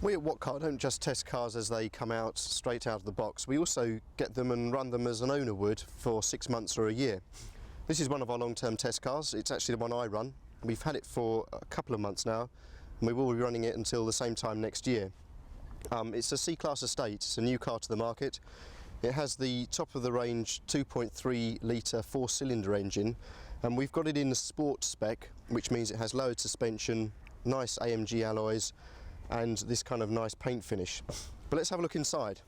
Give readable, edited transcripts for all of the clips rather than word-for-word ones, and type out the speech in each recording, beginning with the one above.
We at What Car don't just test cars as they come out straight out of the box. We also get them and run them as an owner would for 6 months or a year. This is one of our long-term test cars. It's actually the one I run. We've had it for a couple of months now, and we will be running it until the same time next year. It's a C-Class Estate. It's a new car to the market. It has the top of the range 2.3 litre 4-cylinder engine, and we've got it in the sport spec, which means it has lowered suspension, nice AMG alloys, and this kind of nice paint finish. But let's have a look inside.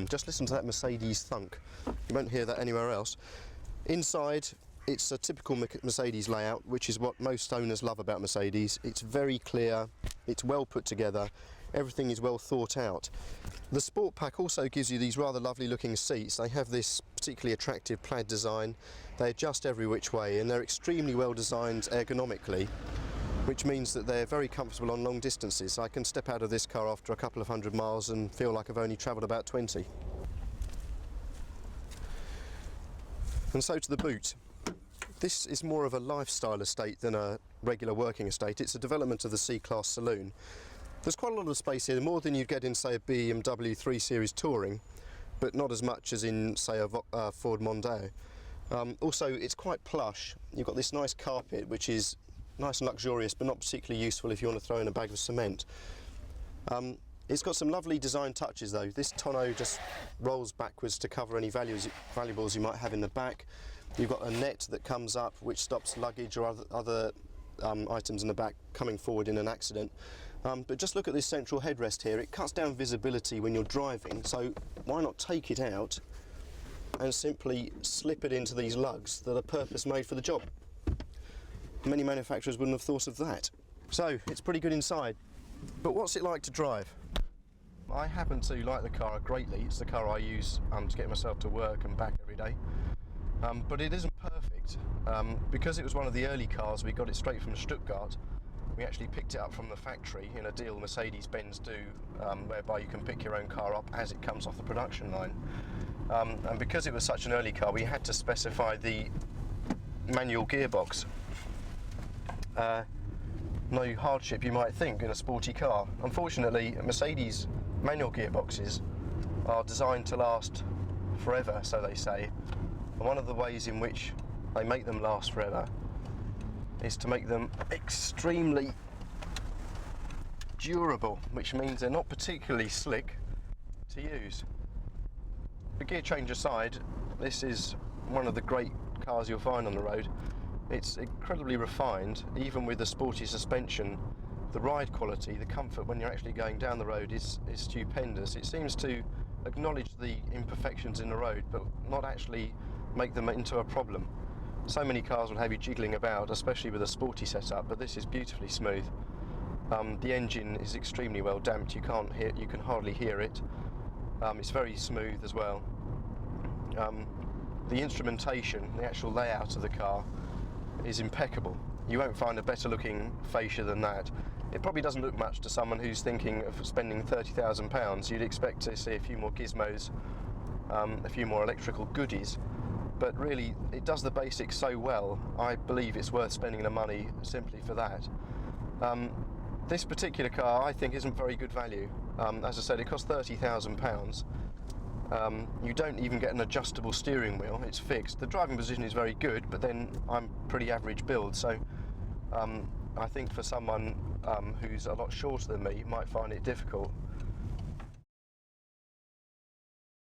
Just listen to that Mercedes thunk. You won't hear that anywhere else. Inside, it's a typical Mercedes layout, which is what most owners love about Mercedes. It's very clear, it's well put together, everything is well thought out. The Sport Pack also gives you these rather lovely looking seats. They have this particularly attractive plaid design. They adjust every which way, and they're extremely well designed ergonomically, which means that they're very comfortable on long distances. I can step out of this car after a couple of 100 miles and feel like I've only travelled about 20. And so to the boot. This is more of a lifestyle estate than a regular working estate. It's a development of the C-Class saloon. There's quite a lot of space here, more than you'd get in, say, a BMW 3 Series Touring, but not as much as in, say, a Ford Mondeo. Also, it's quite plush. You've got this nice carpet, which is nice and luxurious, but not particularly useful if you want to throw in a bag of cement. It's got some lovely design touches though. This tonneau just rolls backwards to cover any valuables you might have in the back. You've got a net that comes up which stops luggage or other items in the back coming forward in an accident. But just look at this central headrest here. It cuts down visibility when you're driving, so why not take it out and simply slip it into these lugs that are purpose made for the job. Many manufacturers wouldn't have thought of that. So it's pretty good inside, but what's it like to drive? I happen to like the car greatly. It's the car I use to get myself to work and back every day. But it isn't perfect. Because it was one of the early cars, we got it straight from Stuttgart. We actually picked it up from the factory in a deal Mercedes-Benz do, whereby you can pick your own car up as it comes off the production line. And because it was such an early car, we had to specify the manual gearbox. No hardship you might think in a sporty car. Unfortunately, Mercedes manual gearboxes are designed to last forever, so they say. And one of the ways in which they make them last forever is to make them extremely durable, which means they're not particularly slick to use. The gear change aside, this is one of the great cars you'll find on the road. It's incredibly refined, even with the sporty suspension. The ride quality, the comfort when you're actually going down the road is stupendous. It seems to acknowledge the imperfections in the road, but not actually make them into a problem. So many cars will have you jiggling about, especially with a sporty setup, but this is beautifully smooth. The engine is extremely well damped. You can hardly hear it. It's very smooth as well. The instrumentation, the actual layout of the car, is impeccable. You won't find a better looking fascia than that. It probably doesn't look much to someone who's thinking of spending £30,000. You'd expect to see a few more gizmos, a few more electrical goodies, but really it does the basics so well. I believe it's worth spending the money simply for that. This particular car I think isn't very good value. As I said, it costs £30,000. You don't even get an adjustable steering wheel, it's fixed. The driving position is very good, but then I'm pretty average build, so I think for someone who's a lot shorter than me might find it difficult.